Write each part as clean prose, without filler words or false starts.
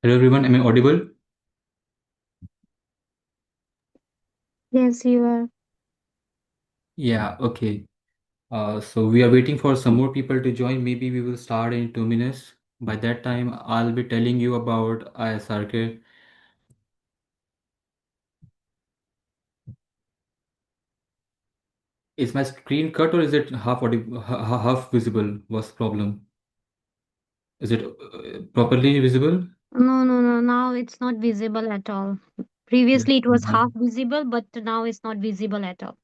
Hello everyone, am I audible? Yes, you are. Yeah, okay. So we are waiting for some more people to join. Maybe we will start in 2 minutes. By that time, I'll be telling you about ISRK. Is my screen cut or is it half visible? What's the problem? Is it properly visible? No, no, no. Now it's not visible at all. Just Previously, it a was half minute. visible, but now it's not visible at all.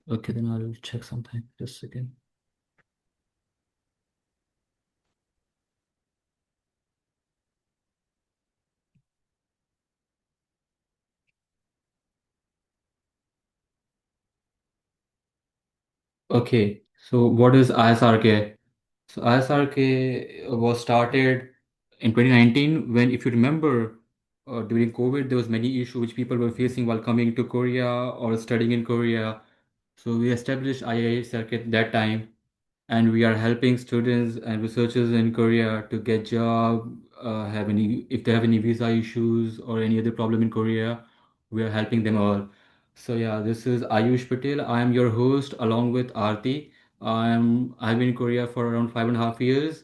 Okay, then I'll check something. Just a second. Okay, so what is ISRK? So ISRK was started in 2019 when, if you remember, during COVID, there was many issues which people were facing while coming to Korea or studying in Korea. So we established IISRK at that time, and we are helping students and researchers in Korea to get job, have any if they have any visa issues or any other problem in Korea, we are helping them all. So yeah, this is Ayush Patel. I am your host along with Aarti. I've been in Korea for around 5.5 years,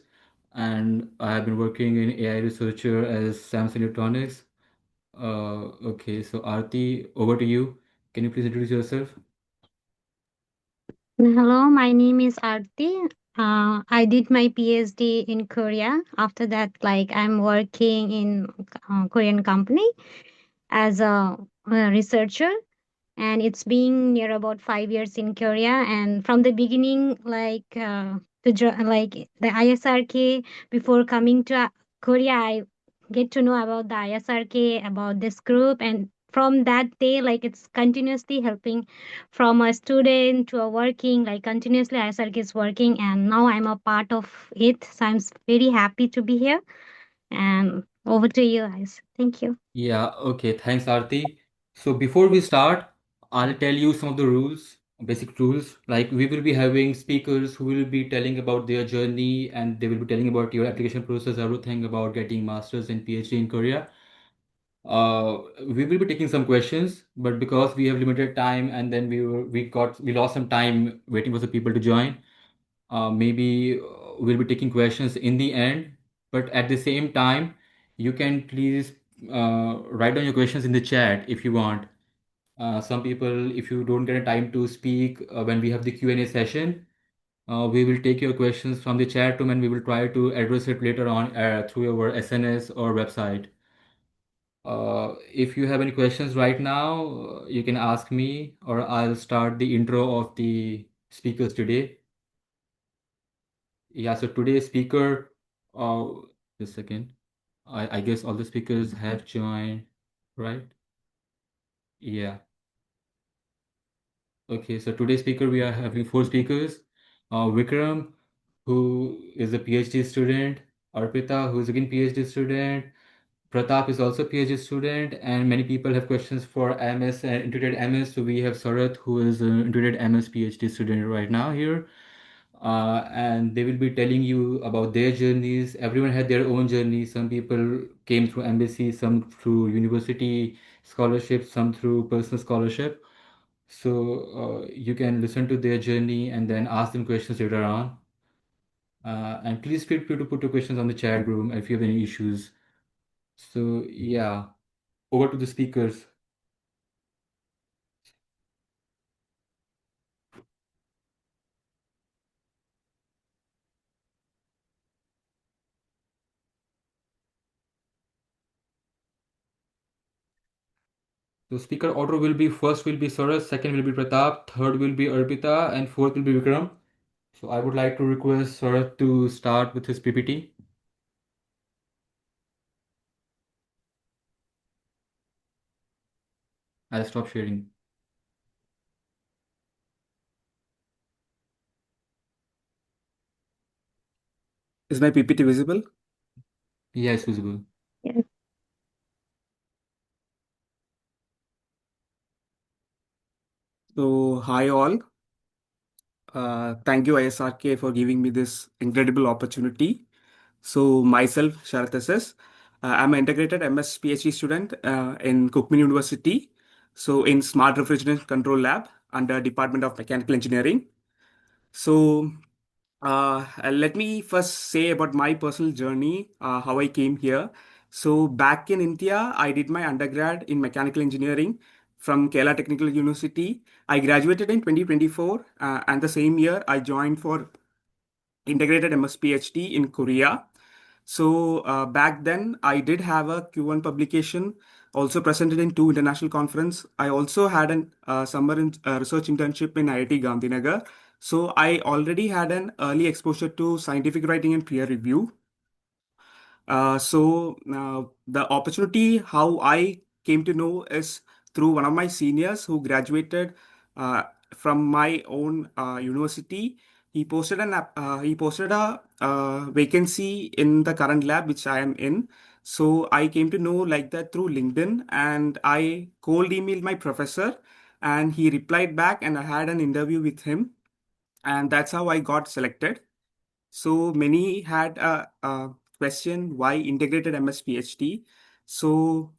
and I have been working in AI researcher as Samsung Electronics. Okay, so Aarti, over to you. Can you please introduce yourself? Hello, my name is Aarti. I did my PhD in Korea. After that, I'm working in Korean company as a researcher. And it's been near about 5 years in Korea. And from the beginning, the ISRK, before coming to Korea, I get to know about the ISRK, about this group, and from that day, it's continuously helping from a student to a working, continuously ISRK is working, and now I'm a part of it. So very happy to be here. And over to you guys. Thank you. Yeah, okay. Thanks, Aarti. So before we start, I'll tell you some of the rules, basic rules. Like we will be having speakers who will be telling about their journey and they will be telling about your application process, everything about getting masters and PhD in Korea. We will be taking some questions, but because we have limited time and then we lost some time waiting for the people to join. Maybe we'll be taking questions in the end, but at the same time, you can please write down your questions in the chat if you want. Some people, if you don't get a time to speak when we have the Q&A session, we will take your questions from the chat room and we will try to address it later on through our SNS or website. If you have any questions right now, you can ask me or I'll start the intro of the speakers today. Yeah, so today's speaker, uh, just a second. I guess all the speakers have joined, right? Yeah. Okay, so today's speaker, we are having four speakers. Vikram, who is a PhD student, Arpita, who is again PhD student, Pratap is also PhD student, and many people have questions for MS and integrated MS. So we have Sarat, who is an integrated MS PhD student right now here. And they will be telling you about their journeys. Everyone had their own journey. Some people came through embassy, some through university scholarship, some through personal scholarship. So you can listen to their journey and then ask them questions later on. And please feel free to put your questions on the chat room if you have any issues. So yeah, over to the speakers. So speaker order will be first will be Saras, second will be Pratap, third will be Arpita, and fourth will be Vikram. So I would like to request Sarat to start with his PPT. I'll stop sharing. Is my PPT visible? Yeah, it's visible. Yes. So, hi all. Thank you, ISRK, for giving me this incredible opportunity. So, myself, Sharath SS. I'm an integrated MS PhD student in Cookman University. So in Smart Refrigerant Control Lab under Department of Mechanical Engineering. So let me first say about my personal journey, how I came here. So back in India, I did my undergrad in mechanical engineering from Kerala Technical University. I graduated in 2024, and the same year I joined for integrated MS PhD in Korea. So back then, I did have a Q1 publication, also presented in two international conference. I also had an summer research internship in IIT Gandhinagar. So I already had an early exposure to scientific writing and peer review. The opportunity how I came to know is through one of my seniors who graduated uh, from my own university. He posted a vacancy in the current lab which I am in. So I came to know like that through LinkedIn, and I cold emailed my professor, and he replied back, and I had an interview with him, and that's how I got selected. So many had a question why integrated MS PhD. So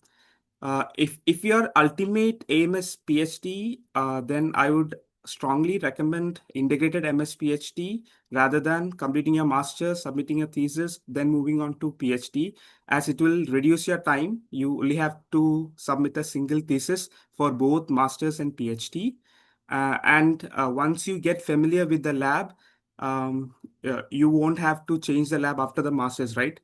if your ultimate aim is PhD, then I would strongly recommend integrated MS PhD rather than completing your master's, submitting a thesis, then moving on to PhD, as it will reduce your time. You only have to submit a single thesis for both master's and PhD. And once you get familiar with the lab, you won't have to change the lab after the master's, right?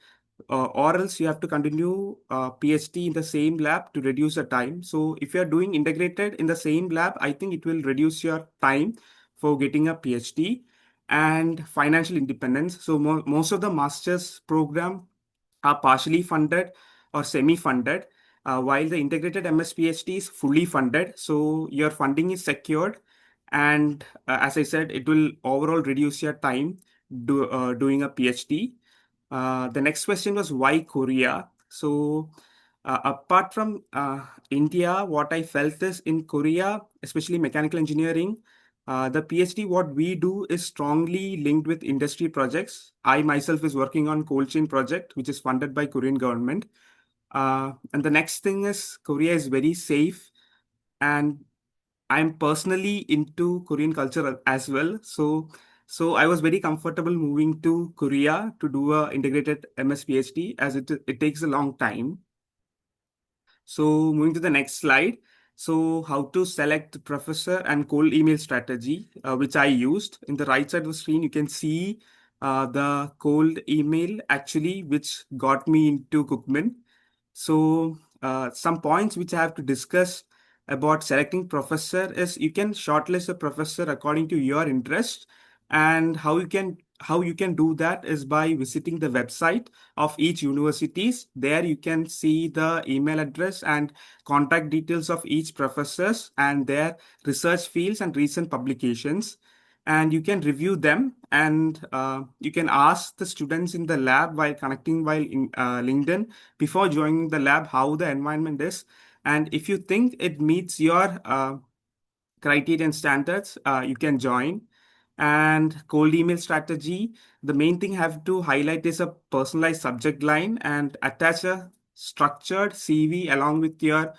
Or else you have to continue PhD in the same lab to reduce the time. So if you're doing integrated in the same lab, I think it will reduce your time for getting a PhD and financial independence. So most of the master's program are partially funded or semi-funded, while the integrated MS PhD is fully funded. So your funding is secured, and as I said, it will overall reduce your time doing a PhD. The next question was why Korea? So, apart from India, what I felt is in Korea, especially mechanical engineering, the PhD what we do is strongly linked with industry projects. I myself is working on cold chain project, which is funded by Korean government. And the next thing is Korea is very safe, and I'm personally into Korean culture as well. So I was very comfortable moving to Korea to do a integrated MS PhD, as it takes a long time. So moving to the next slide. So how to select professor and cold email strategy, which I used. In the right side of the screen, you can see the cold email actually, which got me into Cookman. So some points which I have to discuss about selecting professor is you can shortlist a professor according to your interest, and how you can do that is by visiting the website of each universities. There you can see the email address and contact details of each professors and their research fields and recent publications, and you can review them, and you can ask the students in the lab while connecting while in LinkedIn before joining the lab how the environment is, and if you think it meets your criteria and standards, you can join. And cold email strategy, the main thing I have to highlight is a personalized subject line and attach a structured CV along with your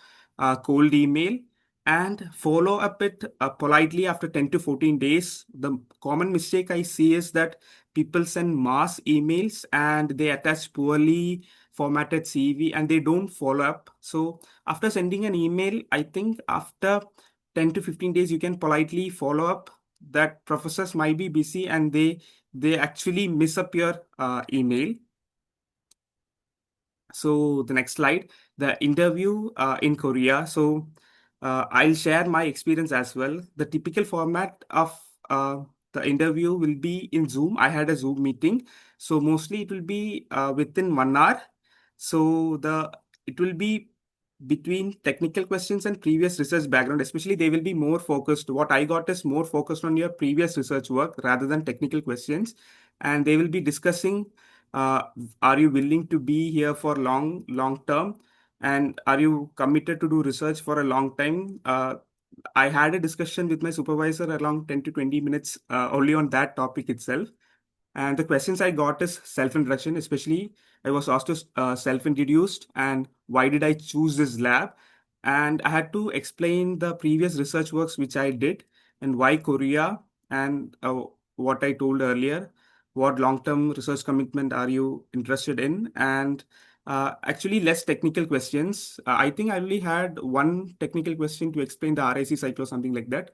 cold email, and follow up it politely after 10 to 14 days. The common mistake I see is that people send mass emails and they attach poorly formatted CV and they don't follow up. So after sending an email, I think after 10 to 15 days you can politely follow up. That professors might be busy and they actually miss up your email. So the next slide, the interview in Korea. So I'll share my experience as well. The typical format of the interview will be in Zoom. I had a Zoom meeting, so mostly it will be within 1 hour. So the it will be between technical questions and previous research background. Especially, they will be more focused. What I got is more focused on your previous research work rather than technical questions, and they will be discussing uh, are you willing to be here for long term, and are you committed to do research for a long time. I had a discussion with my supervisor around 10 to 20 minutes only on that topic itself. And the questions I got is self-introduction, especially I was asked to self-introduced and why did I choose this lab? And I had to explain the previous research works which I did and why Korea and what I told earlier, what long-term research commitment are you interested in? And actually less technical questions. I think I only had one technical question to explain the RIC cycle or something like that.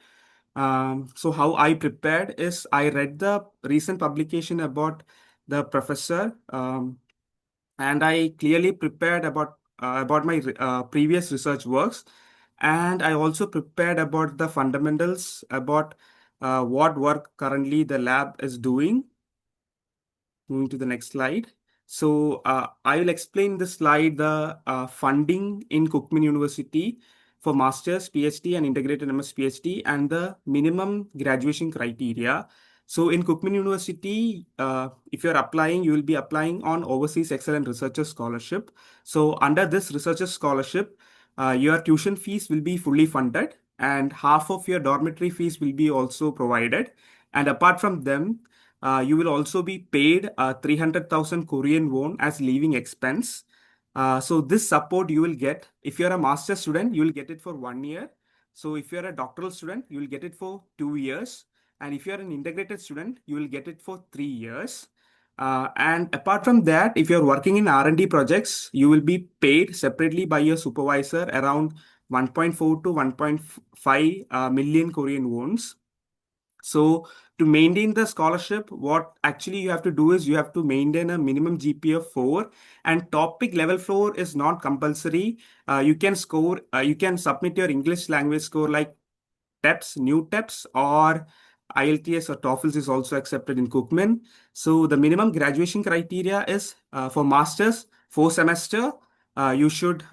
So how I prepared is I read the recent publication about the professor, and I clearly prepared about my previous research works, and I also prepared about the fundamentals about what work currently the lab is doing. Moving to the next slide. So I will explain the slide, the funding in Cookman University for Masters, PhD and integrated MS PhD and the minimum graduation criteria. So in Cookman University, if you're applying, you will be applying on Overseas Excellent Researcher Scholarship. So under this researcher scholarship, your tuition fees will be fully funded and half of your dormitory fees will be also provided. And apart from them, you will also be paid 300,000 Korean won as living expense. So this support you will get. If you're a master student, you will get it for 1 year. So if you're a doctoral student, you will get it for 2 years. And if you're an integrated student, you will get it for 3 years. And apart from that, if you're working in R&D projects, you will be paid separately by your supervisor around 1.4 to 1.5 million Korean wons. So to maintain the scholarship, what actually you have to do is you have to maintain a minimum GPA of 4, and topic level 4 is not compulsory. You can submit your English language score like TEPS, new TEPS, or IELTS or TOEFL is also accepted in Cookman. So the minimum graduation criteria is for masters, 4 semester, you should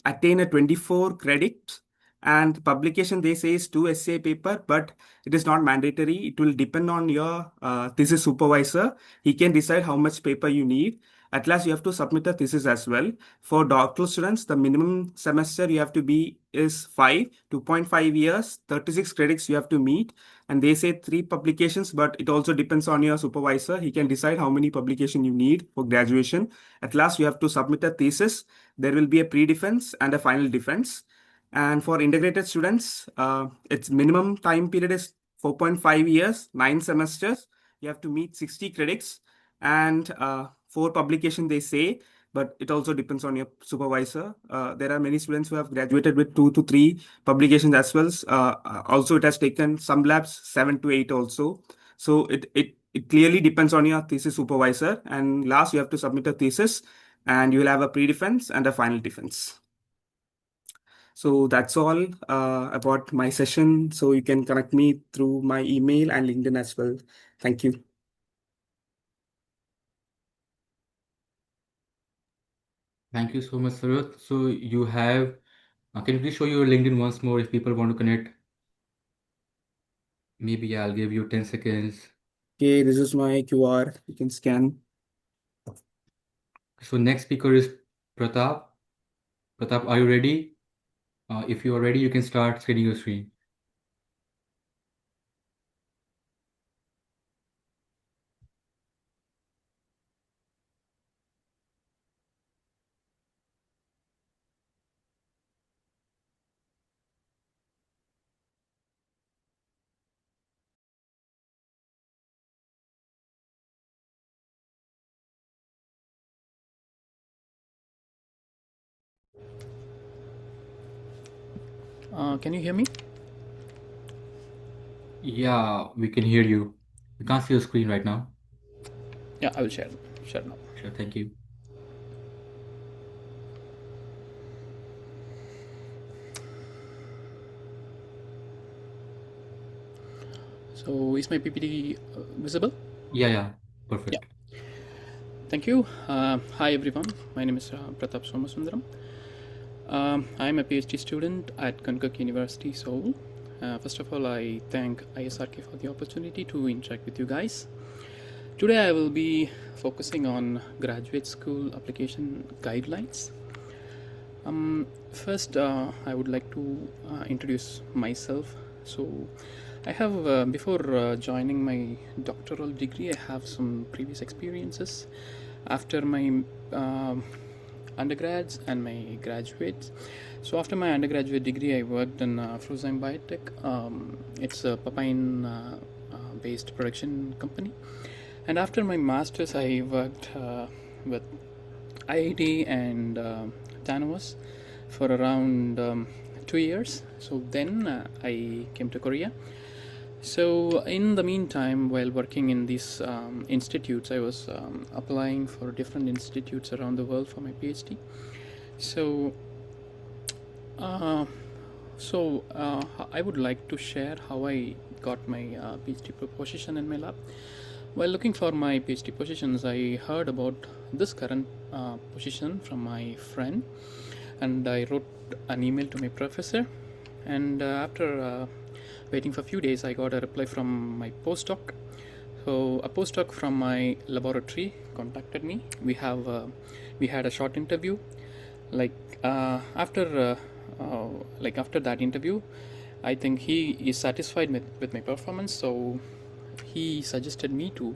attain a 24 credit. And publication they say is 2 essay paper, but it is not mandatory. It will depend on your thesis supervisor. He can decide how much paper you need. At last, you have to submit a thesis as well. For doctoral students, the minimum semester you have to be is 2.5 years, 36 credits you have to meet. And they say 3 publications, but it also depends on your supervisor. He can decide how many publication you need for graduation. At last, you have to submit a thesis. There will be a pre-defense and a final defense. And for integrated students, its minimum time period is 4.5 years, 9 semesters. You have to meet 60 credits and 4 publication they say, but it also depends on your supervisor. There are many students who have graduated with 2 to 3 publications as well. Also, it has taken some labs 7 to 8 also. So it clearly depends on your thesis supervisor. And last, you have to submit a thesis, and you will have a pre-defense and a final defense. So that's all about my session. So you can connect me through my email and LinkedIn as well. Thank you. Thank you so much, Sarath. So you have, can you please show your LinkedIn once more if people want to connect? Maybe I'll give you 10 seconds. Okay, this is my QR. You can scan. So next speaker is Pratap. Pratap, are you ready? If you are ready, you can start sharing your screen. Can you hear me? Yeah, we can hear you. We can't see your screen right now. Yeah, I will share now. Sure, thank you. So is my PPT visible? Yeah, perfect. Yeah. Thank you. Hi everyone. My name is Pratap Somasundaram. I'm a PhD student at Kankak University, Seoul. First of all, I thank ISRK for the opportunity to interact with you guys. Today I will be focusing on graduate school application guidelines. First, I would like to introduce myself. So, I have, before joining my doctoral degree, I have some previous experiences. After my undergrads and my graduates. So after my undergraduate degree, I worked in Frozen Biotech. It's a Papine based production company. And after my masters, I worked with IIT and Tanovas for around 2 years. So then I came to Korea. So in the meantime, while working in these institutes, I was applying for different institutes around the world for my PhD. So, uh, I would like to share how I got my PhD position in my lab. While looking for my PhD positions, I heard about this current position from my friend, and I wrote an email to my professor. And after waiting for a few days, I got a reply from my postdoc. So a postdoc from my laboratory contacted me. We had a short interview. After that interview, I think he is satisfied with my performance. So he suggested me to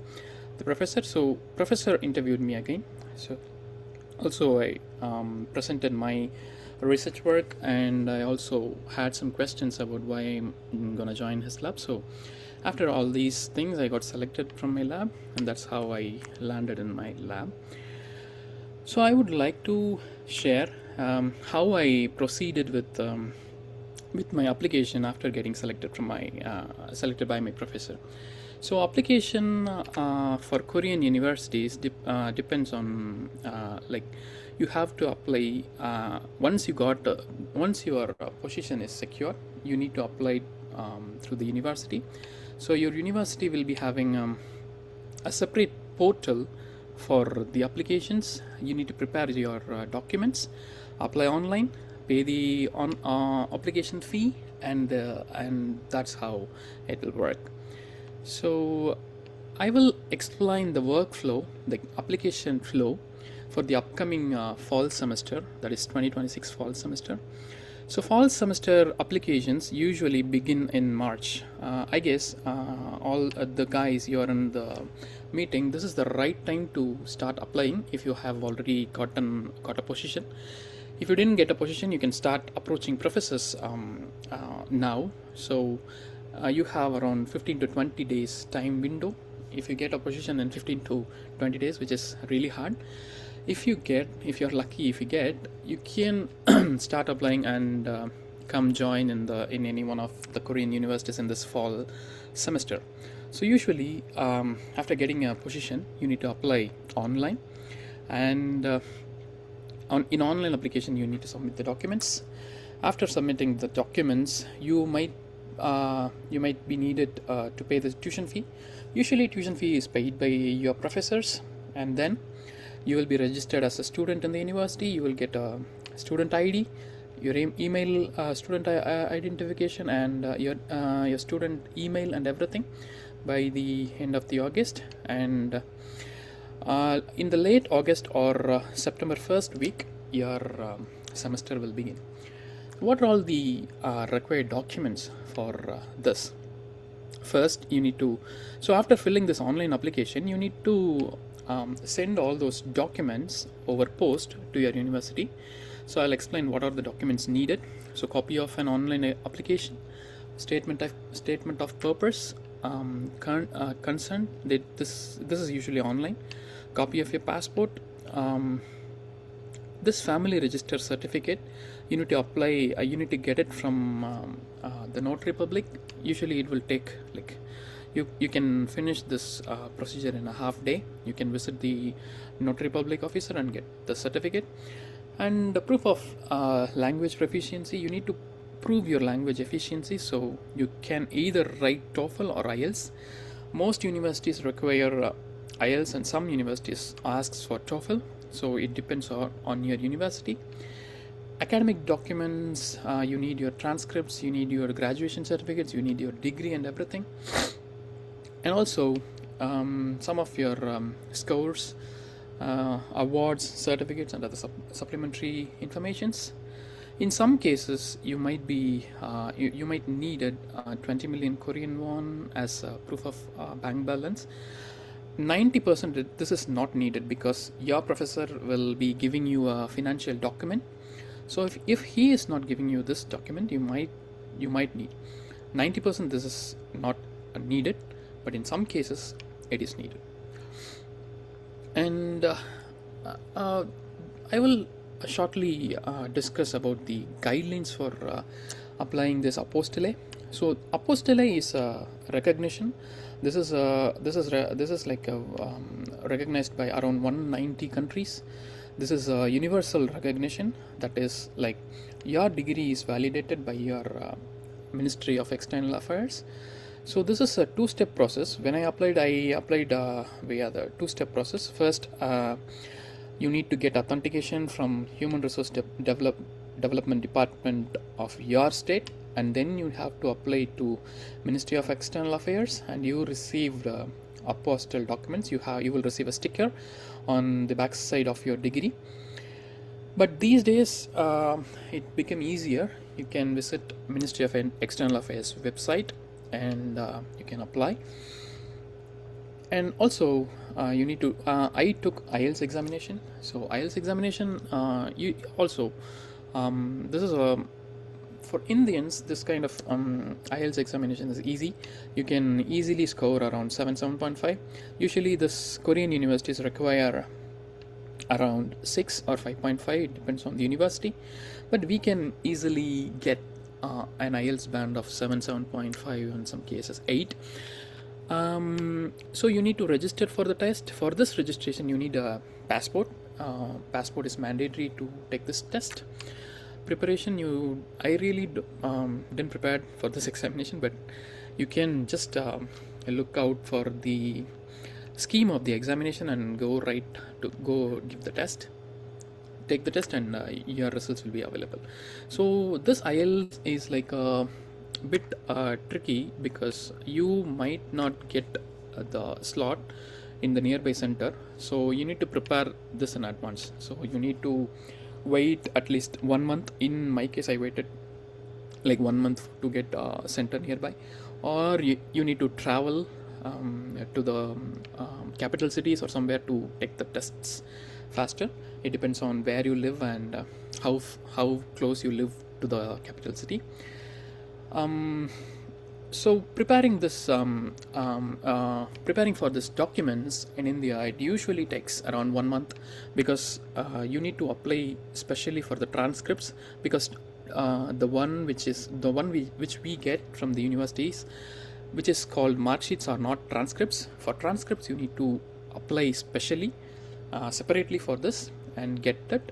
the professor. So professor interviewed me again. So also I presented my research work, and I also had some questions about why I'm gonna join his lab. So after all these things, I got selected from my lab, and that's how I landed in my lab. So I would like to share how I proceeded with my application after getting selected by my professor. So application for Korean universities depends on you have to apply once your position is secure. You need to apply through the university. So your university will be having a separate portal for the applications. You need to prepare your documents, apply online, pay the application fee, and that's how it will work. So I will explain the workflow, the application flow for the upcoming fall semester, that is 2026 fall semester. So fall semester applications usually begin in March. I guess all the guys, you are in the meeting, this is the right time to start applying if you have already got a position. If you didn't get a position, you can start approaching professors now. So you have around 15 to 20 days time window. If you get a position in 15 to 20 days, which is really hard, if you're lucky, you can start applying and come join in any one of the Korean universities in this fall semester. So usually after getting a position, you need to apply online, and in online application you need to submit the documents. After submitting the documents, you might be needed to pay the tuition fee. Usually tuition fee is paid by your professors, and then you will be registered as a student in the university. You will get a student ID, your email, student identification, and your student email and everything by the end of the August. And in the late August or September 1st week, your semester will begin. What are all the required documents for this? First, you need to, so after filling this online application, you need to send all those documents over post to your university. So I'll explain what are the documents needed. So copy of an online application, statement of purpose, consent. This is usually online. Copy of your passport. This family register certificate, you need to apply. You need to get it from the notary public. Usually it will take you can finish this procedure in a half day. You can visit the notary public officer and get the certificate. And the proof of language proficiency, you need to prove your language efficiency. So you can either write TOEFL or IELTS. Most universities require IELTS, and some universities asks for TOEFL. So it depends on your university. Academic documents, you need your transcripts, you need your graduation certificates, you need your degree and everything. And also some of your scores, awards, certificates, and other supplementary informations. In some cases, you might need a 20 million Korean won as proof of bank balance. 90% this is not needed because your professor will be giving you a financial document. So if he is not giving you this document, you might need 90%. This is not needed, but in some cases it is needed. And uh, I will shortly discuss about the guidelines for applying this apostille. So apostille is a recognition. This is like recognized by around 190 countries. This is a universal recognition, that is like your degree is validated by your Ministry of External Affairs. So this is a two-step process. When I applied via the two-step process. First, you need to get authentication from Human Resource Development Department of your state, and then you have to apply to Ministry of External Affairs, and you received apostille documents. You will receive a sticker on the back side of your degree. But these days, it became easier. You can visit Ministry of External Affairs website, and you can apply. And also, you need to. I took IELTS examination. So IELTS examination. You also. This is a for Indians. This kind of IELTS examination is easy. You can easily score around 7.5. Usually, this Korean universities require around 6 or 5.5. It depends on the university, but we can easily get an IELTS band of 7.5, in some cases 8. So you need to register for the test. For this registration, you need a passport. Passport is mandatory to take this test. Preparation, I really didn't prepare for this examination, but you can just look out for the scheme of the examination and go give the test, take the test, and your results will be available. So this IELTS is like a bit tricky because you might not get the slot in the nearby center, so you need to prepare this in advance. So you need to wait at least 1 month. In my case, I waited like 1 month to get a center nearby, or you need to travel to the capital cities or somewhere to take the tests faster. It depends on where you live and how close you live to the capital city. So preparing for this documents in India, it usually takes around 1 month because you need to apply specially for the transcripts, because the one which we get from the universities, which is called mark sheets, are not transcripts. For transcripts, you need to apply specially separately for this and get that.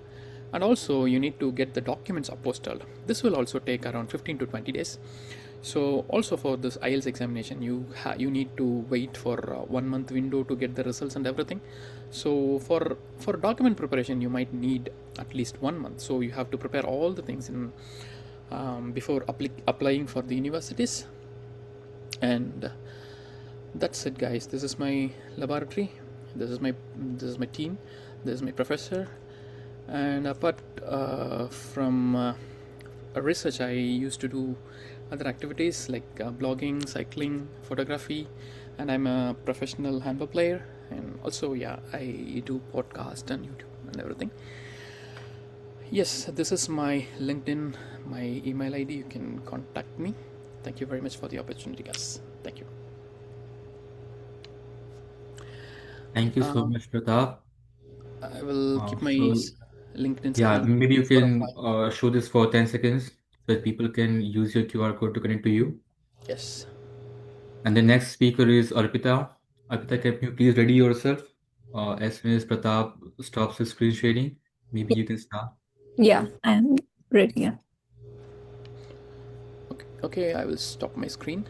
And also you need to get the documents apostilled. This will also take around 15 to 20 days. So also for this IELTS examination, you need to wait for 1 month window to get the results and everything. So for document preparation, you might need at least 1 month. So you have to prepare all the things in before applying for the universities. And that's it, guys. This is my laboratory. This is my team. This is my professor. And apart from research, I used to do other activities like blogging, cycling, photography, and I'm a professional handball player. And also, I do podcast and YouTube and everything. Yes, this is my LinkedIn, my email ID. You can contact me. Thank you very much for the opportunity, guys. Thank you. Thank you so much, Pratap. I will keep my So, LinkedIn yeah, silent maybe you for a can while. show this for 10 seconds so that people can use your QR code to connect to you. Yes. And the next speaker is Arpita. Arpita, can you please ready yourself? As soon as Pratap stops his screen sharing, maybe you can start. Yeah, I'm ready. Yeah. Okay, I will stop my screen.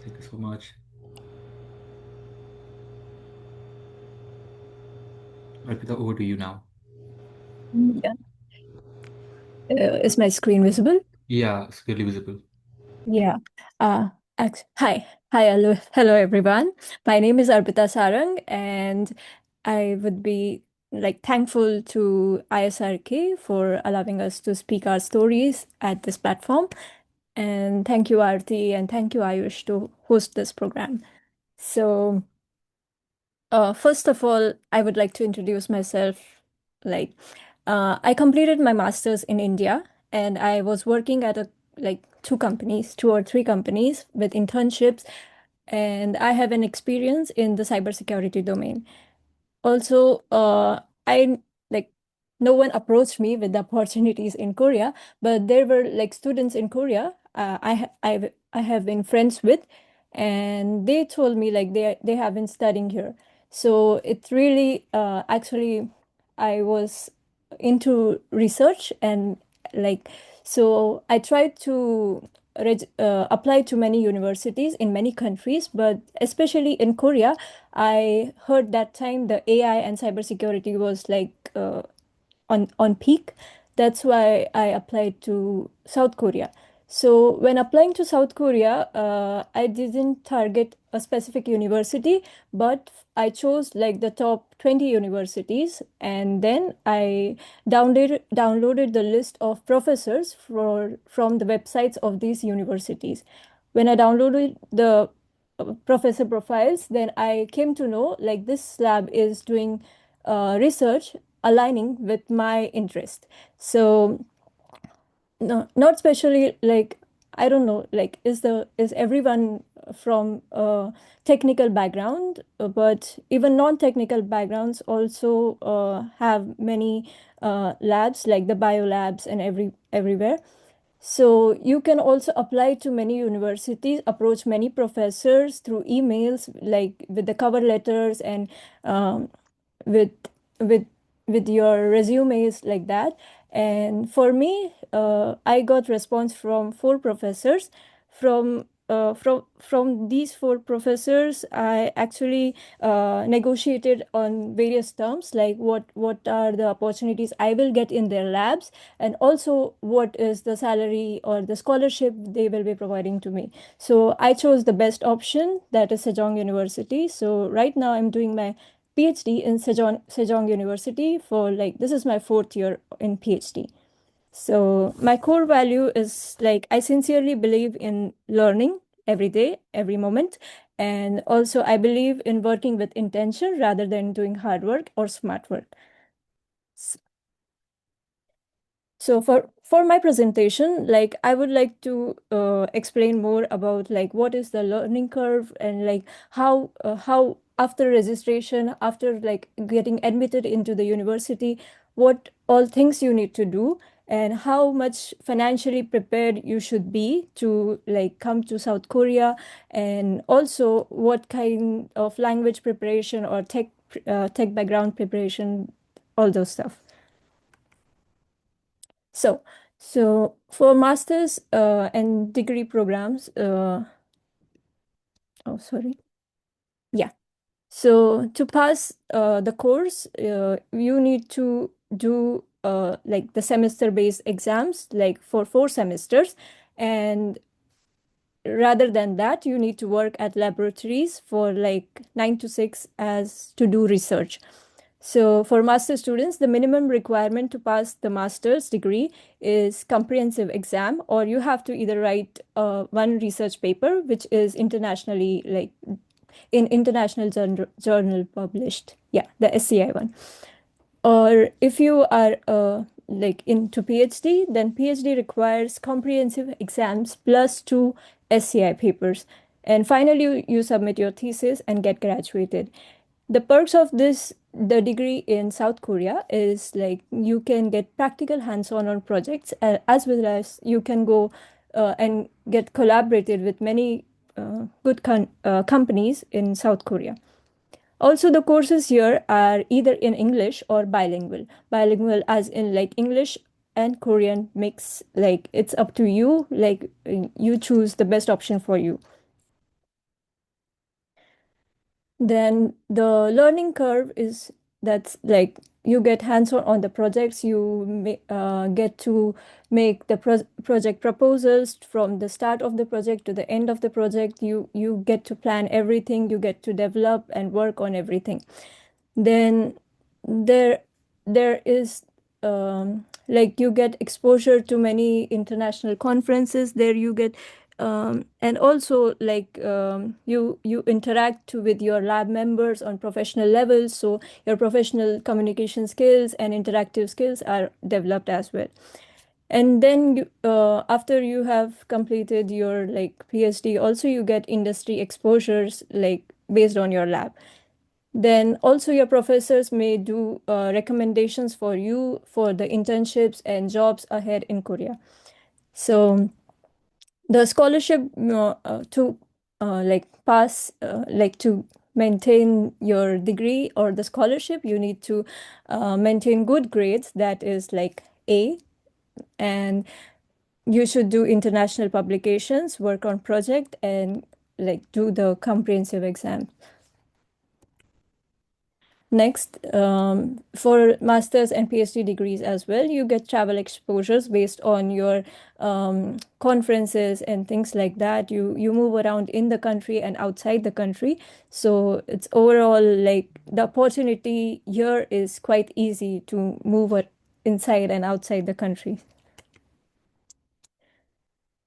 Thank you so much. Arpita, over to you now. Yeah. Is my screen visible? Yeah, it's clearly visible. Yeah. Hi. Hello, everyone. My name is Arpita Sarang, and I would be like thankful to ISRK for allowing us to speak our stories at this platform. And thank you, Aarti, and thank you, Ayush, to host this program. So, first of all, I would like to introduce myself. Like, I completed my master's in India, and I was working at two or three companies with internships, and I have an experience in the cybersecurity domain. Also, I like no one approached me with the opportunities in Korea, but there were like students in Korea. I have been friends with, and they told me like they have been studying here. So it really actually I was into research and like so I tried to apply to many universities in many countries, but especially in Korea, I heard that time the AI and cybersecurity was like on peak. That's why I applied to South Korea. So when applying to South Korea, I didn't target a specific university, but I chose like the top 20 universities, and then I downloaded the list of professors from the websites of these universities. When I downloaded the professor profiles, then I came to know like this lab is doing research aligning with my interest. So no, not especially like I don't know, like is everyone from a technical background, but even non-technical backgrounds also have many labs like the bio labs and everywhere. So you can also apply to many universities, approach many professors through emails, like with the cover letters and um, with with with your resumes like that. And for me, I got response from four professors. From these four professors, I actually negotiated on various terms, like what are the opportunities I will get in their labs, and also what is the salary or the scholarship they will be providing to me. So I chose the best option, that is Sejong University. So right now I'm doing my PhD in Sejong University for like this is my fourth year in PhD. So my core value is like I sincerely believe in learning every day, every moment. And also I believe in working with intention rather than doing hard work or smart work. So for my presentation, like I would like to explain more about like what is the learning curve and like how after registration, after like getting admitted into the university, what all things you need to do and how much financially prepared you should be to like come to South Korea, and also what kind of language preparation or tech background preparation, all those stuff. So, so for masters and degree programs, oh, sorry. Yeah. So to pass the course, you need to do like the semester-based exams, like for 4 semesters. And rather than that, you need to work at laboratories for like 9 to 6 as to do research. So for master students, the minimum requirement to pass the master's degree is comprehensive exam, or you have to either write one research paper, which is internationally like in international journal published. Yeah, the SCI one. Or if you are like into PhD, then PhD requires comprehensive exams plus 2 SCI papers. And finally, you submit your thesis and get graduated. The perks of the degree in South Korea is like you can get practical hands-on projects, as well as you can go and get collaborated with many good companies in South Korea. Also, the courses here are either in English or bilingual. Bilingual as in like English and Korean mix, like it's up to you, like you choose the best option for you. Then the learning curve is that's like you get hands-on on the projects, get to make the project proposals from the start of the project to the end of the project. You get to plan everything, you get to develop and work on everything. Then there is like you get exposure to many international conferences there. You get and also like you interact with your lab members on professional levels, so your professional communication skills and interactive skills are developed as well. And then after you have completed your like PhD, also you get industry exposures like based on your lab. Then also your professors may do recommendations for you for the internships and jobs ahead in Korea. So the scholarship to like pass like to maintain your degree or the scholarship, you need to maintain good grades, that is like A, and you should do international publications, work on project, and like do the comprehensive exam. Next, for master's and PhD degrees as well, you get travel exposures based on your conferences and things like that. You move around in the country and outside the country. So it's overall like the opportunity here is quite easy to move inside and outside the country.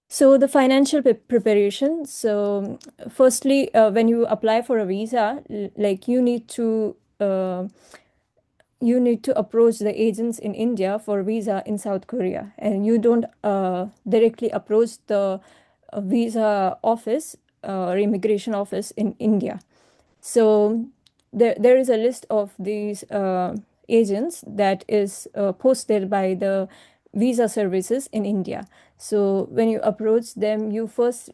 So the financial preparation. So firstly, when you apply for a visa, like you need to approach the agents in India for visa in South Korea, and you don't directly approach the visa office or immigration office in India. So there is a list of these agents that is posted by the visa services in India. So when you approach them, you first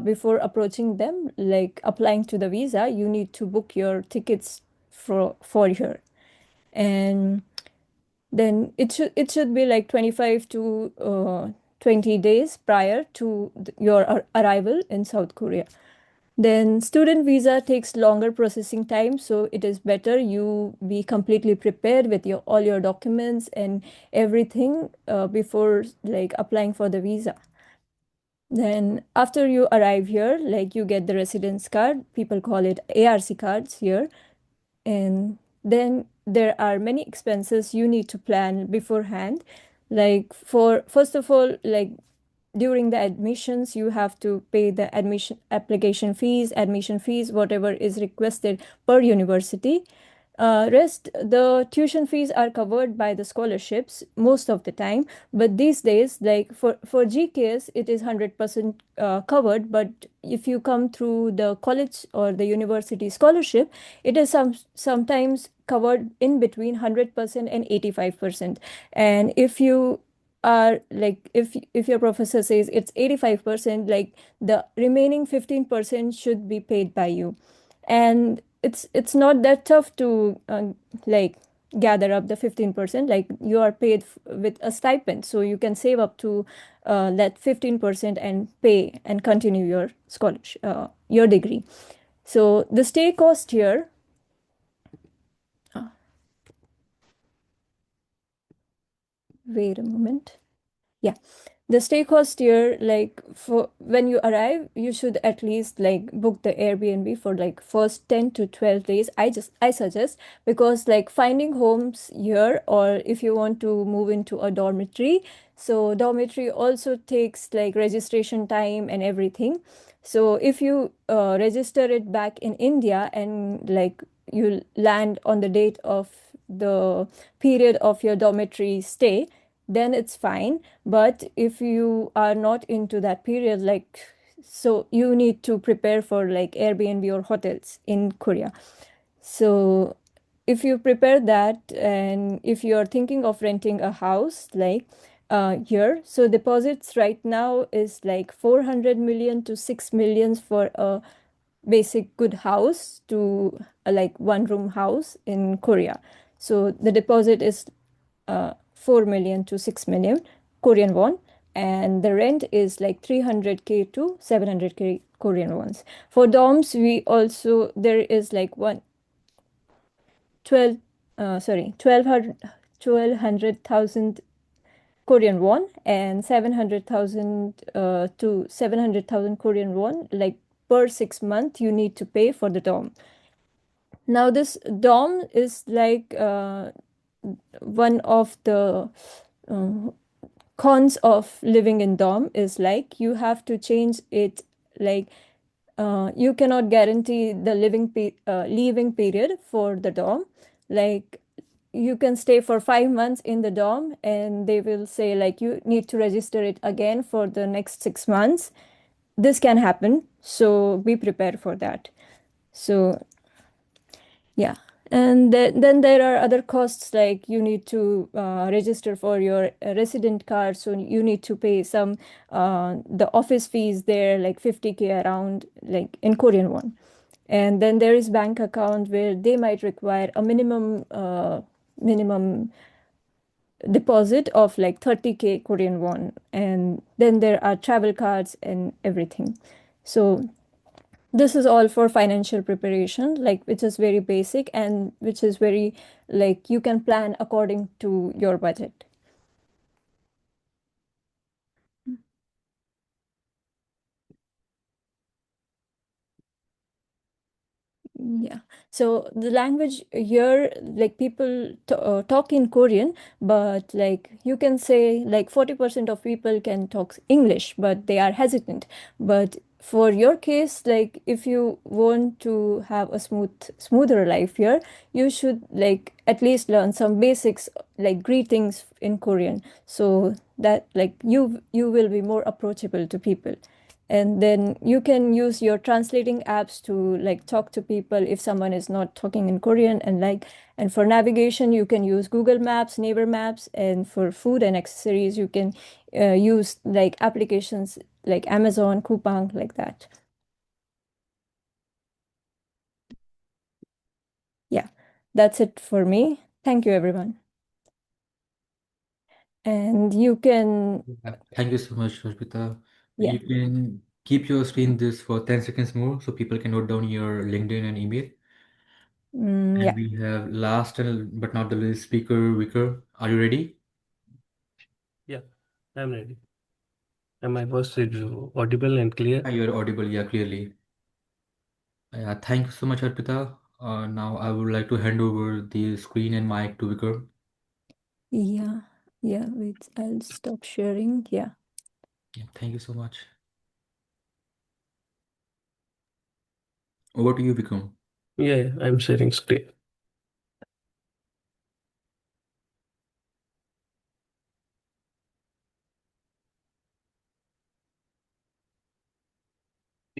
before approaching them, like applying to the visa, you need to book your tickets for here. And then it should be like 25 to 20 days prior to your arrival in South Korea. Then student visa takes longer processing time, so it is better you be completely prepared with your all your documents and everything before like applying for the visa. Then after you arrive here, like you get the residence card, people call it ARC cards here. And then there are many expenses you need to plan beforehand. Like for first of all, like during the admissions, you have to pay the admission fees, whatever is requested per university. Rest, the tuition fees are covered by the scholarships most of the time. But these days, like for GKS, it is 100% covered. But if you come through the college or the university scholarship, it is sometimes covered in between 100% and 85%. And if you are like if your professor says it's 85%, like the remaining 15% should be paid by you. And it's not that tough to like gather up the 15%. Like you are paid with a stipend, so you can save up to that 15% and pay and continue your scholarship, your degree. So the stay cost here, wait a moment. Yeah, the stay cost here, like for when you arrive, you should at least like book the Airbnb for like first 10 to 12 days. I suggest, because like finding homes here, or if you want to move into a dormitory, so dormitory also takes like registration time and everything. So if you register it back in India and like you land on the date of the period of your dormitory stay, then it's fine. But if you are not into that period, like, so you need to prepare for like Airbnb or hotels in Korea. So if you prepare that, and if you're thinking of renting a house like here, so deposits right now is like 400 million to 6 millions for a basic good house to like one room house in Korea. So the deposit is 4 million to 6 million Korean won, and the rent is like 300K to 700K Korean wons. For dorms, we also there is like 1200,000 Korean won and 700,000 to 700,000 Korean won, like per 6 months you need to pay for the dorm. Now, this dorm is like one of the uh, cons of living in dorm is like you have to change it, like you cannot guarantee the leaving period for the dorm. Like you can stay for 5 months in the dorm and they will say like you need to register it again for the next 6 months. This can happen, so be prepared for that. So yeah. And then there are other costs, like you need to register for your resident card. So you need to pay some, the office fees there, like 50K around, like in Korean won. And then there is bank account where they might require a minimum deposit of like 30K Korean won. And then there are travel cards and everything. So this is all for financial preparation, like which is very basic and which is very, like you can plan according to your budget. Yeah. So the language here, like people talk in Korean, but like you can say like 40% of people can talk English, but they are hesitant. But for your case, like if you want to have a smoother life here, you should like at least learn some basics like greetings in Korean, so that like you will be more approachable to people. And then you can use your translating apps to like talk to people if someone is not talking in Korean. And like, and for navigation you can use Google Maps, Naver Maps. And for food and accessories you can use like applications like Amazon, Coupang, like that. Yeah, that's it for me. Thank you, everyone. And you can, Thank you so much, Rashmita. yeah. You can keep your screen this for 10 seconds more so people can note down your LinkedIn and email. And Yeah. we have last but not the least speaker, Vicar. Are you ready? Yeah, I'm ready. And my voice is audible and clear. You're audible, yeah, clearly. Thank you so much, Arpita. Now I would like to hand over the screen and mic to Vicar. Yeah. Yeah. Wait, I'll stop sharing. Yeah. Yeah, thank you so much. Over to you, Vikram. Yeah, I'm sharing screen.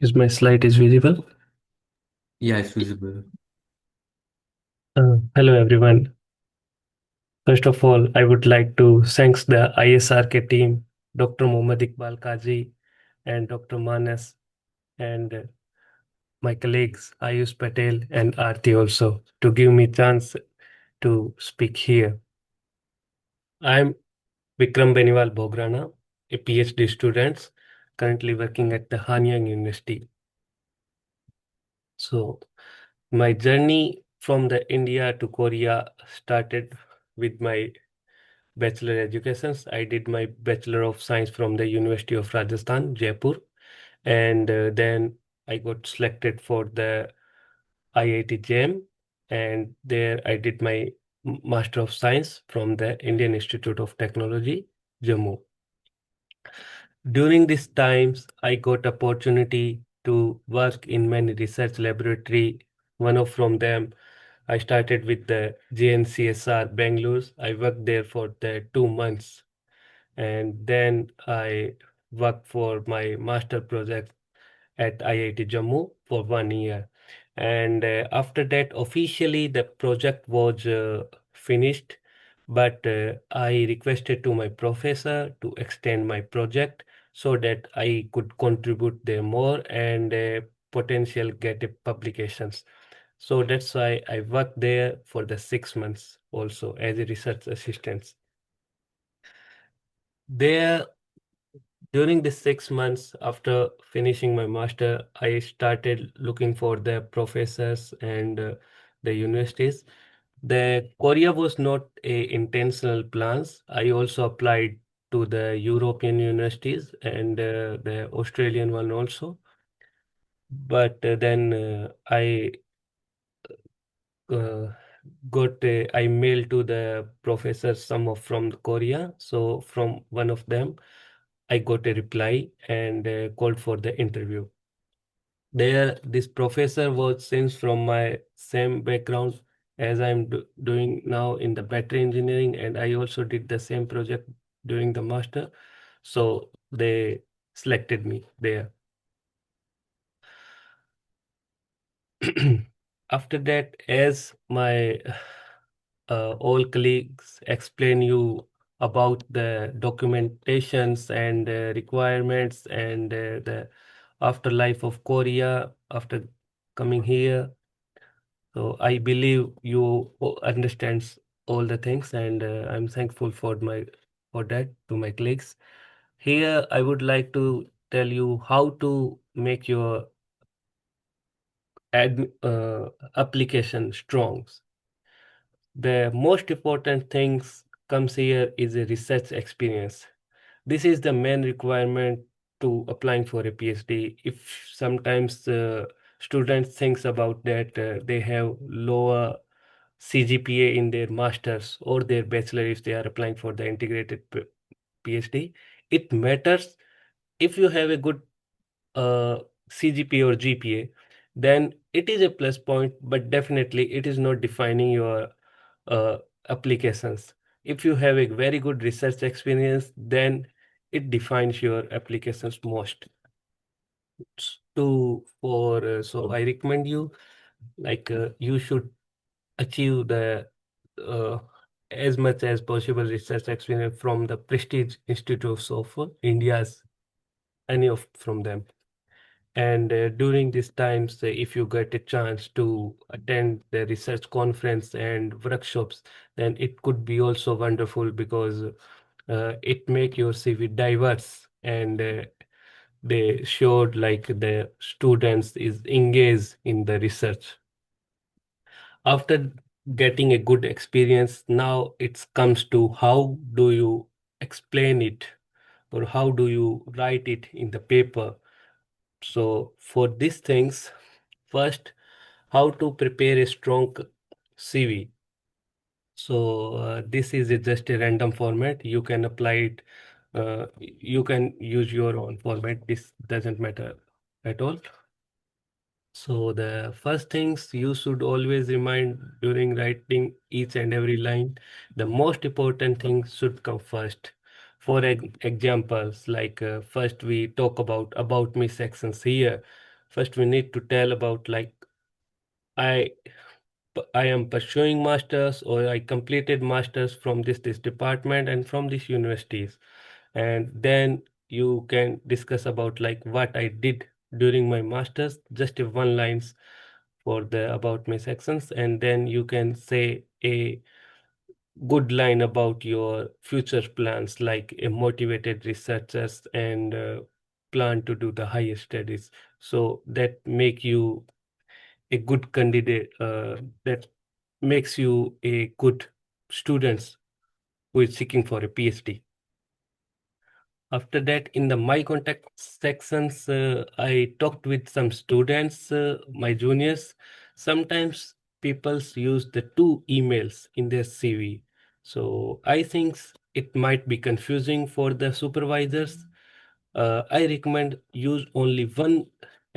Is my slide is visible? Yeah, it's visible. Hello everyone. First of all, I would like to thank the ISRK team, Dr. Mohammad Iqbal Kazi and Dr. Manas, and my colleagues Ayush Patel and Aarti also to give me chance to speak here. I'm Vikram Beniwal Bograna, a PhD student currently working at the Hanyang University. So my journey from the India to Korea started with my bachelor educations. I did my Bachelor of Science from the University of Rajasthan, Jaipur, and then I got selected for the IIT JAM, and there I did my Master of Science from the Indian Institute of Technology, Jammu. During these times, I got opportunity to work in many research laboratory. One of from them, I started with the JNCSR Bangalore. I worked there for the 2 months, and then I worked for my master project at IIT Jammu for 1 year. And after that, officially the project was finished, but I requested to my professor to extend my project so that I could contribute there more and potential get a publications. So that's why I worked there for the 6 months also as a research assistant. There, during the 6 months after finishing my master, I started looking for the professors and the universities. The Korea was not a intentional plans. I also applied to the European universities and the Australian one also. But then I got I mailed to the professors, some of from Korea. So from one of them, I got a reply and called for the interview. There, this professor was since from my same background as I'm doing now in the battery engineering, and I also did the same project during the master. So they selected me there. After that, as my all colleagues explain you about the documentations and requirements and the afterlife of Korea after coming here. So I believe you understands all the things, and I'm thankful for that to my colleagues. Here, I would like to tell you how to make your application strong. The most important things comes here is a research experience. This is the main requirement to applying for a PhD. If sometimes students thinks about that they have lower CGPA in their masters or their bachelor if they are applying for the integrated PhD, it matters if you have a good uh, CGPA or GPA, then it is a plus point, but definitely it is not defining your uh, applications. If you have a very good research experience, then it defines your applications most. So I recommend you you should achieve the uh, as much as possible research experience from the prestige institutes of India's any of from them. And during these times, if you get a chance to attend the research conference and workshops, then it could be also wonderful because it make your CV diverse and they showed like the students is engaged in the research. After getting a good experience, now it comes to how do you explain it or how do you write it in the paper. So for these things, first, how to prepare a strong CV. So this is just a random format. You can apply it. You can use your own format. This doesn't matter at all. So the first things you should always remind during writing each and every line, the most important thing should come first. For examples, like first we talk about me sections here. First we need to tell about like I I am pursuing masters or I completed masters from this department and from these universities. And then you can discuss about like what I did during my masters, just a one lines for the about my sections, and then you can say a good line about your future plans, like a motivated researchers and plan to do the higher studies. So that make you a good candidate. That makes you a good student who is seeking for a PhD. After that, in the my contact sections, I talked with some students, my juniors. Sometimes people use the two emails in their CV. So I think it might be confusing for the supervisors. I recommend use only one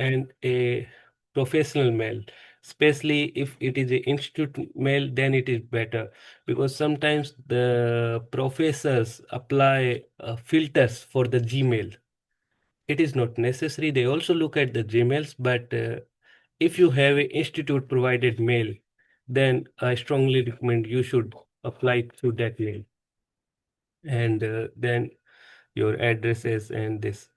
and a professional mail, especially if it is a institute mail, then it is better because sometimes the professors apply filters for the Gmail. It is not necessary. They also look at the Gmails, but if you have a institute provided mail, then I strongly recommend you should apply through that mail. And then your addresses and this.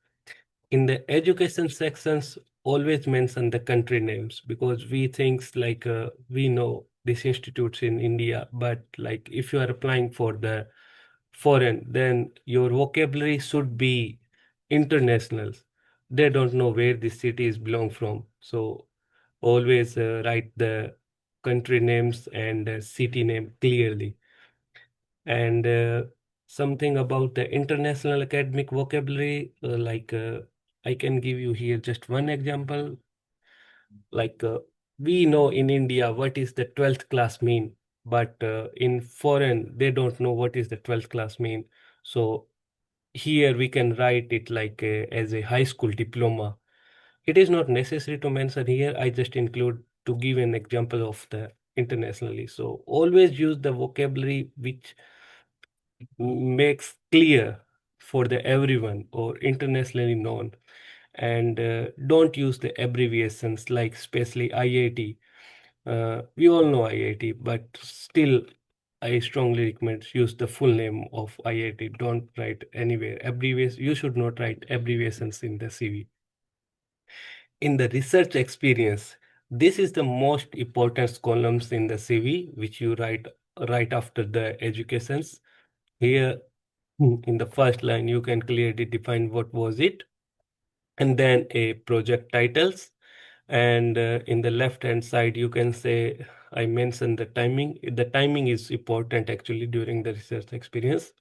In the education sections, always mention the country names because we think like we know these institutes in India, but like if you are applying for the foreign, then your vocabulary should be international. They don't know where these cities belong from. So always write the country names and city name clearly. And something about the international academic vocabulary, I can give you here just one example, like we know in India what is the 12th class mean, but in foreign they don't know what is the 12th class mean. So here we can write it like as a high school diploma. It is not necessary to mention here. I just include to give an example of the internationally. So always use the vocabulary which makes clear for the everyone or internationally known, and don't use the abbreviations like especially IIT. We all know IIT, but still I strongly recommend use the full name of IIT. Don't write anywhere abbreviations. You should not write abbreviations in the CV. In the research experience, this is the most important columns in the CV which you write right after the educations. Here in the first line you can clearly define what was it, and then a project titles, and in the left hand side you can say I mentioned the timing is important actually during the research experience,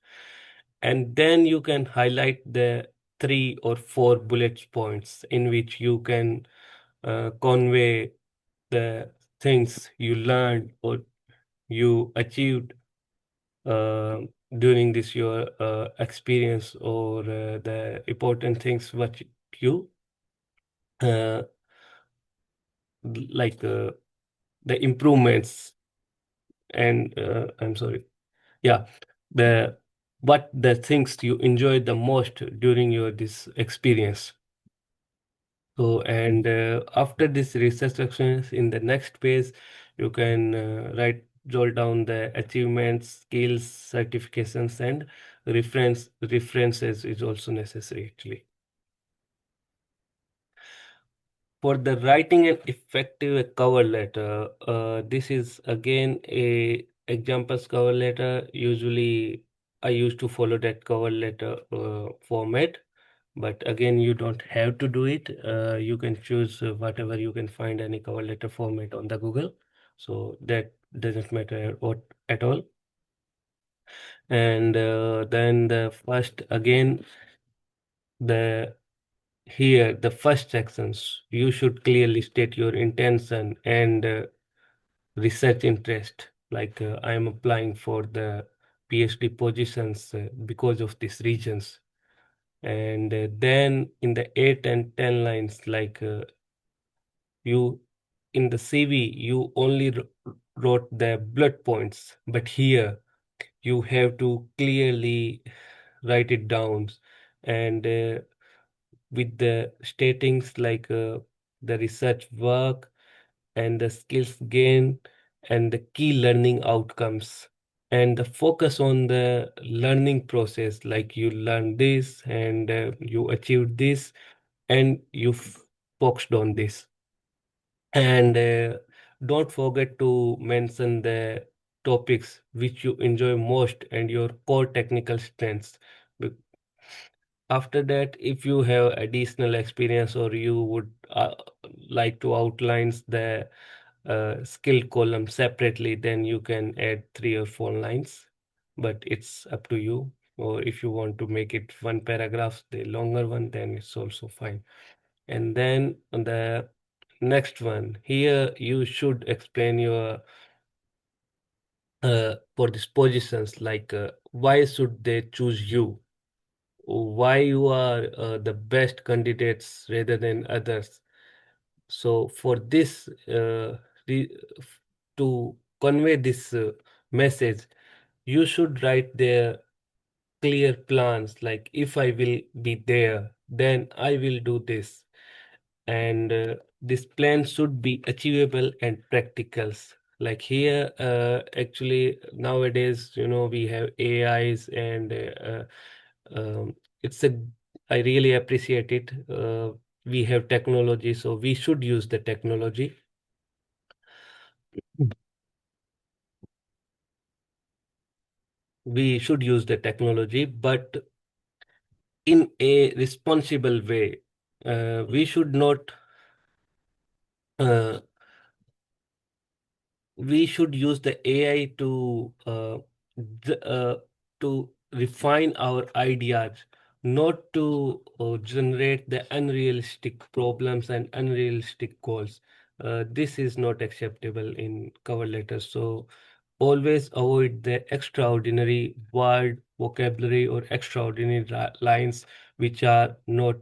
and then you can highlight the 3 or 4 bullet points in which you can convey the things you learned or you achieved uh, during this your experience, or the important things what you uh, like the improvements, and I'm sorry, yeah, the what the things you enjoyed the most during your this experience. So, and after this research experience, in the next page, you can jot down the achievements, skills, certifications, and references is also necessary actually. For the writing an effective cover letter, this is again a examples cover letter. Usually, I used to follow that cover letter format, but again, you don't have to do it. You can choose whatever you can find any cover letter format on the Google. So that doesn't matter at all. And then the first again the here the first sections you should clearly state your intention and research interest. Like I am applying for the PhD positions because of these regions. And then in the 8 and 10 lines, like you in the CV, you only wrote the bullet points, but here you have to clearly write it down, and with the statings like the research work and the skills gained and the key learning outcomes, and the focus on the learning process, like you learned this and you achieved this and you focused on this. And don't forget to mention the topics which you enjoy most and your core technical strengths. Be- After that, if you have additional experience or you would like to outline the skill column separately, then you can add 3 or 4 lines, but it's up to you. Or if you want to make it one paragraph, the longer one, then it's also fine. And then on the next one, here you should explain your for these positions, like why should they choose you? Why you are the best candidates rather than others? So for this, to convey this message, you should write their clear plans. Like if I will be there, then I will do this, and this plan should be achievable and practical. Like here, actually nowadays, we have AIs, and it's a I really appreciate it. We have technology, so we should use the technology. We should use the technology, but in a responsible way. We should not uh, we should use the AI th- uh, to refine our ideas, not to generate the unrealistic problems and unrealistic goals. This is not acceptable in cover letters. So always avoid the extraordinary word, vocabulary, or extraordinary lines which are not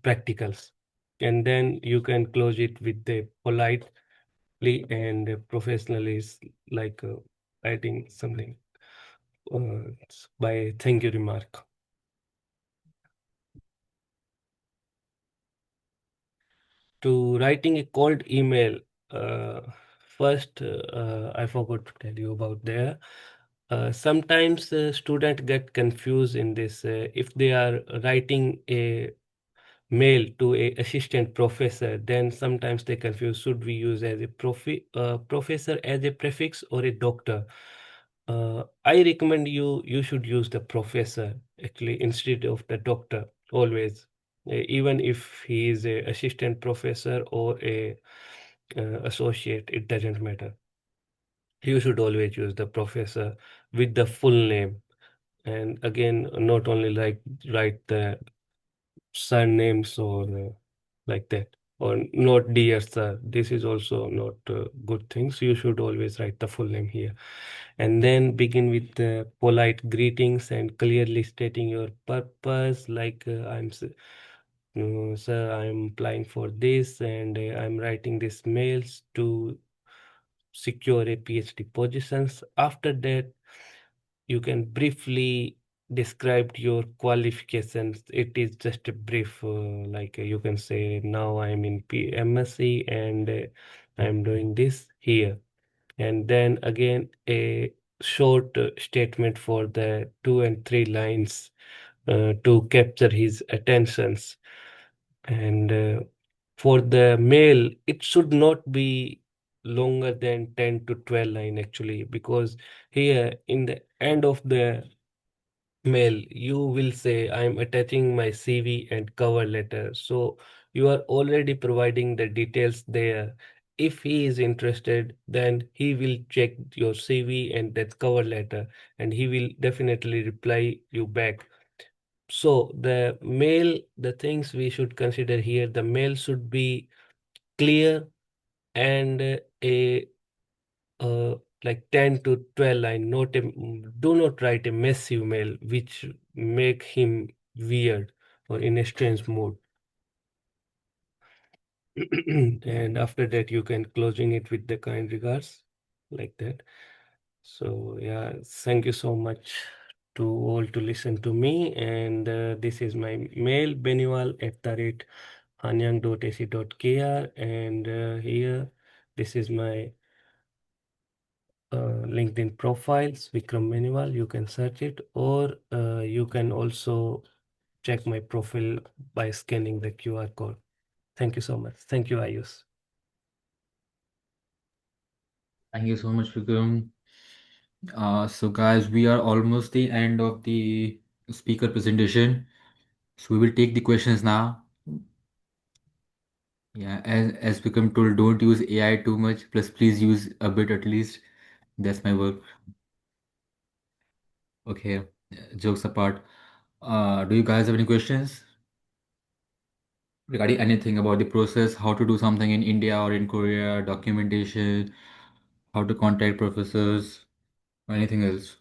practicals. And then you can close it with the politely and professionally, like writing something uh, by thank you remark. To writing a cold email, first I forgot to tell you about there. Sometimes students get confused in this. If they are writing a mail to a assistant professor, then sometimes they confuse, should we use as a professor as a prefix or a doctor? I recommend you should use the professor actually instead of the doctor always. Even if he is a assistant professor or a associate, it doesn't matter. You should always use the professor with the full name. And again, not only like write the surnames or like that, or not dear sir. This is also not good things. You should always write the full name here, and then begin with polite greetings and clearly stating your purpose. Like sir, I'm applying for this, and I'm writing these mails to secure a PhD positions. After that, you can briefly describe your qualifications. It is just a brief, like you can say, now I'm in MSc and I'm doing this here. And then again, a short statement for the 2 and 3 lines to capture his attentions. And for the mail, it should not be longer than 10 to 12 line actually, because here in the end of the mail, you will say, I'm attaching my CV and cover letter. So you are already providing the details there. If he is interested, then he will check your CV and that cover letter, and he will definitely reply you back. So the mail, the things we should consider here, the mail should be clear and a uh, like 10 to 12 line, not a, do not write a massive mail which make him weird or in a strange mood. And after that you can closing it with the kind regards, like that. So yeah, thank you so much to all to listen to me, and this is my mail, benual@hanyang.ac.kr, and here this is my LinkedIn profiles, Vikram Benual. You can search it, or you can also check my profile by scanning the QR code. Thank you so much. Thank you, Ayush. Thank you so much, Vikram. So guys, we are almost the end of the speaker presentation. So we will take the questions now. Yeah, as Vikram told, don't use AI too much. Plus, please use a bit at least. That's my work. Okay, jokes apart. Do you guys have any questions regarding anything about the process, how to do something in India or in Korea, documentation, how to contact professors, or anything else?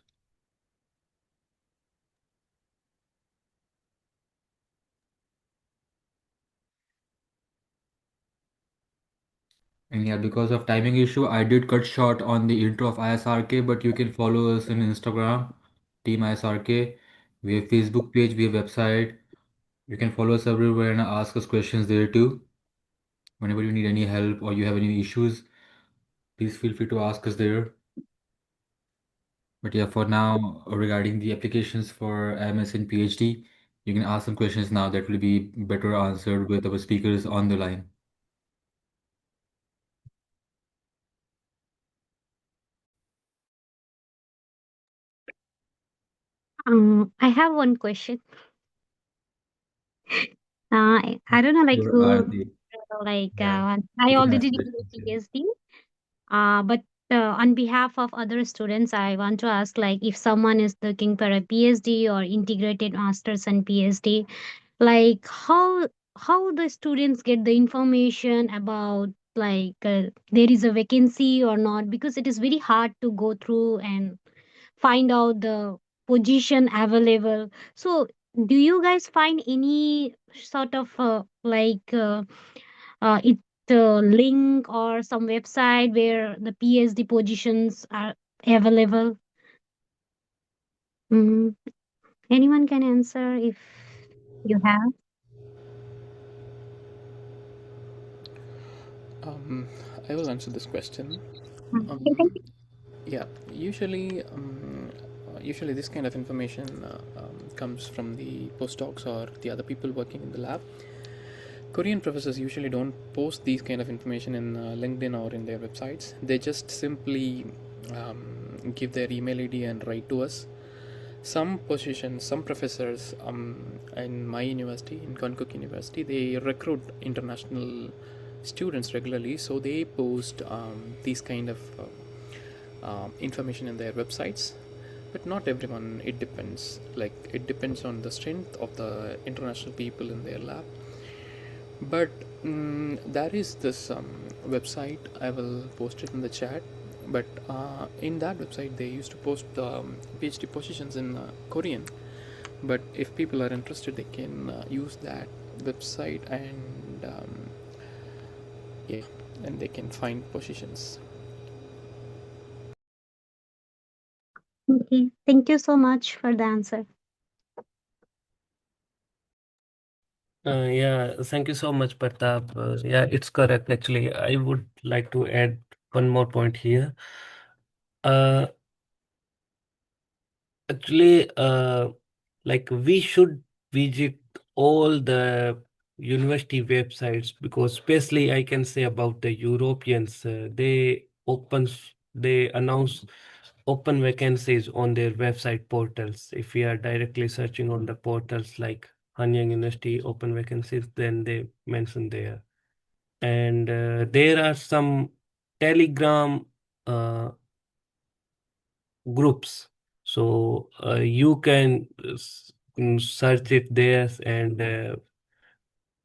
And yeah, because of timing issue, I did cut short on the intro of ISRK, but you can follow us on Instagram, Team ISRK. We have Facebook page, we have website. You can follow us everywhere and ask us questions there too. Whenever you need any help or you have any issues, please feel free to ask us there. But yeah, for now, regarding the applications for MS and PhD, you can ask some questions now that will be better answered with our speakers on the line. I have one question. I don't know, like Sure, who, yeah, I you can already ask did questions. a PhD. But on behalf of other students, I want to ask, like, if someone is looking for a PhD or integrated masters and PhD, like how the students get the information about like there is a vacancy or not, because it is very hard to go through and find out the position available. So do you guys find any sort of it link or some website where the PhD positions are available? Mm, anyone can answer if you have. Um, I will answer this question. Okay, thank Um, you. yeah, usually this kind of information comes from the postdocs or the other people working in the lab. Korean professors usually don't post these kind of information in LinkedIn or in their websites. They just simply give their email ID and write to us. Some positions, some professors in my university, in Konkuk University, they recruit international students regularly, so they post these kind of information in their websites. But not everyone. It depends. Like it depends on the strength of the international people in their lab. But there is this website. I will post it in the chat. But in that website, they used to post PhD positions in Korean. But if people are interested, they can use that website, and yeah, and they can find positions. Okay, thank you so much for the answer. Yeah, thank you so much, Pratap. Yeah, it's correct. Actually, I would like to add one more point here. Uh, Actually, like we should visit all the university websites, because especially I can say about the Europeans, they announce open vacancies on their website portals. If we are directly searching on the portals like Hanyang University open vacancies, then they mention there. And there are some Telegram uh, groups, so you can search it there, and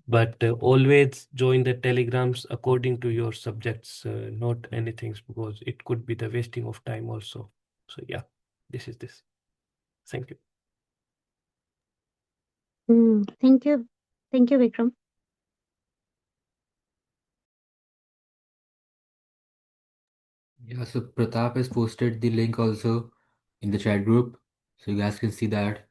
but always join the telegrams according to your subjects, not anything, because it could be the wasting of time also. So yeah, this is this. Thank you. Thank you. Thank you, Vikram. Yeah, so Pratap has posted the link also in the chat group, so you guys can see that.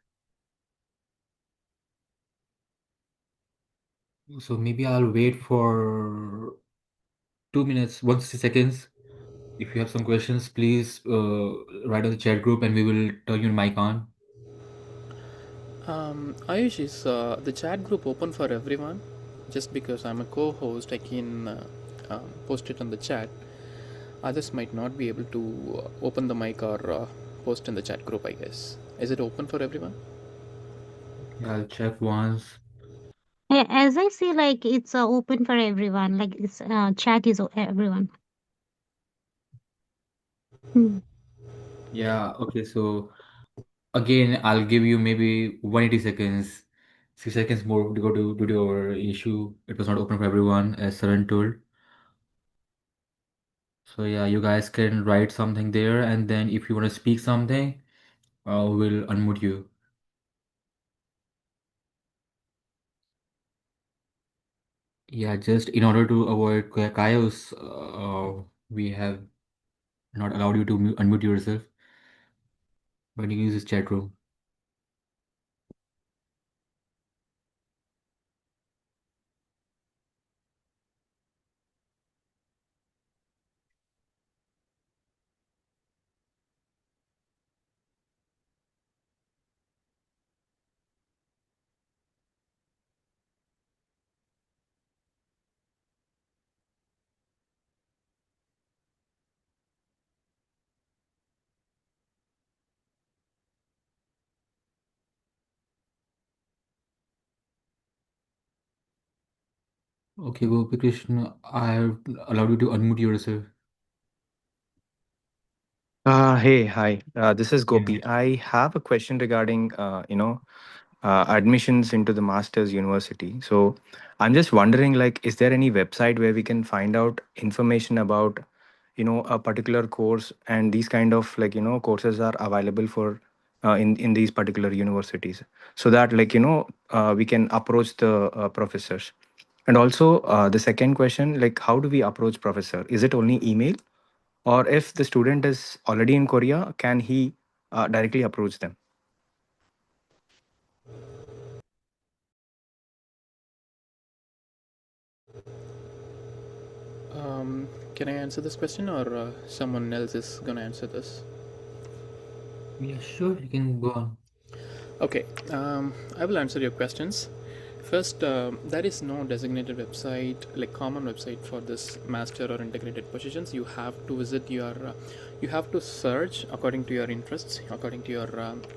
So maybe I'll wait for 2 minutes, 160 seconds. If you have some questions, please write on the chat group and we will turn your mic on. Ayush, is the chat group open for everyone? Just because I'm a co-host, I can post it on the chat. Others might not be able to open the mic or post in the chat group, I guess. Is it open for everyone? Yeah, I'll check once. As I see, like it's open for everyone. Like it's chat is everyone. Hmm. Yeah, okay, so again, I'll give you maybe 180 seconds, 6 seconds more to go to do our issue. It was not open for everyone, as Saran told. So yeah, you guys can write something there, and then if you want to speak something, we'll unmute you. Yeah, just in order to avoid chaos, we have not allowed you to unmute yourself when you use this chat room. Okay, Gopi Krishna, I have allowed you to unmute yourself. Hey, hi. This is Yeah. Gopi. I have a question regarding, admissions into the master's university. So I'm just wondering, like, is there any website where we can find out information about, a particular course, and these kind of, like, courses are available for in these particular universities, so that, like, we can approach the professors. And also, the second question, like, how do we approach professor? Is it only email, or if the student is already in Korea, can he directly approach them? Can I answer this question, or someone else is gonna answer this? Yeah, sure, you can go on. Okay, I will answer your questions. First, there is no designated website, like common website for this master or integrated positions. You have to visit your, you have to search according to your interests, according to your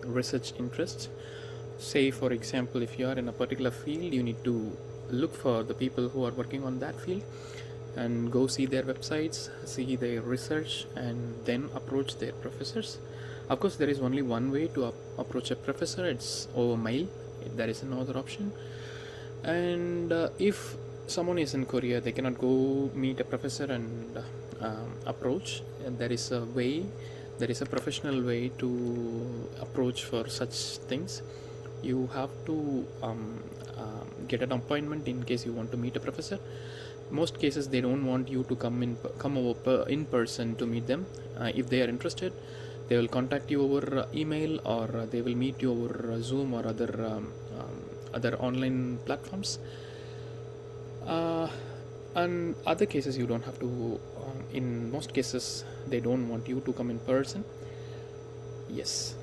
research interests. Say, for example, if you are in a particular field, you need to look for the people who are working on that field and go see their websites, see their research, and then approach their professors. Of course, there is only one way to approach a professor, it's over mail. There is no other option. And if someone is in Korea, they cannot go meet a professor and approach. And there is a way, there is a professional way to approach for such things. You have to get an appointment in case you want to meet a professor. Most cases they don't want you to come over in person to meet them. If they are interested, they will contact you over email, or they will meet you over Zoom or other online platforms. uh, and other cases you don't have to, in most cases they don't want you to come in person. Yes.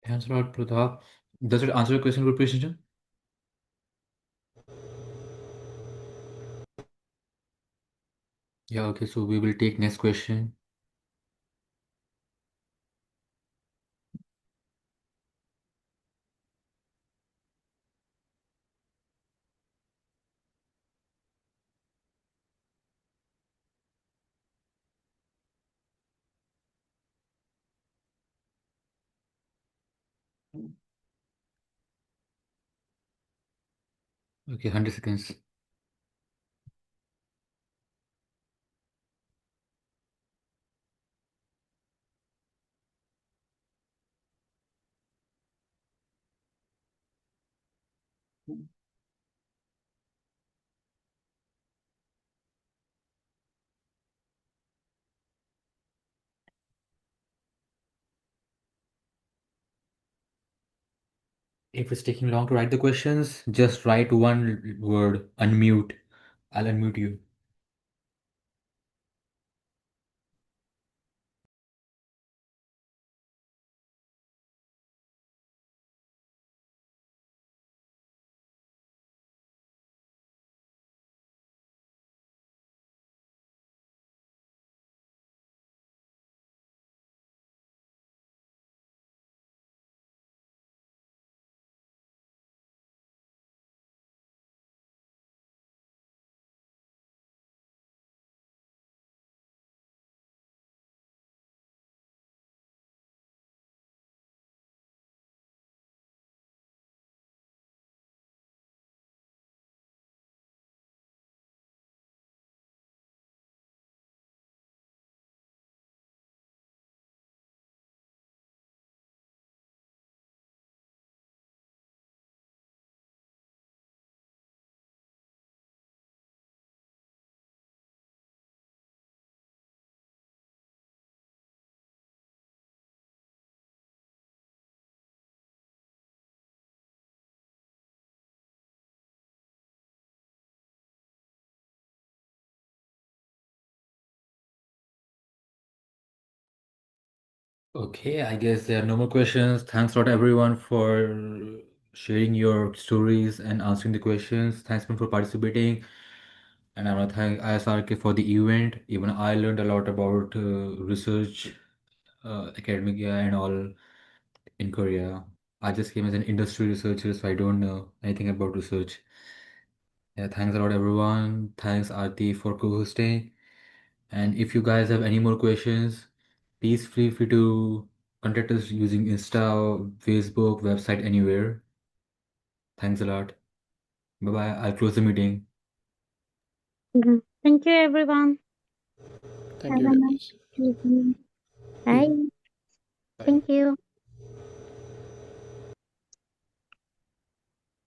Thanks a lot, Pratap. Does it answer your question, good precision? Yeah, okay, so we will take next question. Okay, 100 seconds. If it's taking long to write the questions, just write one word, unmute. I'll unmute you. Okay, I guess there are no more questions. Thanks a lot, everyone, for sharing your stories and answering the questions. Thanks for participating. And I want to thank ISRK for the event. Even I learned a lot about research, academia, and all in Korea. I just came as an industry researcher, so I don't know anything about research. Yeah, thanks a lot, everyone. Thanks, Aarti, for co-hosting. And if you guys have any more questions, please feel free to contact us using Insta, Facebook, website, anywhere. Thanks a lot. Bye bye. I'll close the meeting. Thank you, everyone. Thank Have you, a nice guys. evening. Bye. Bye. Thank you.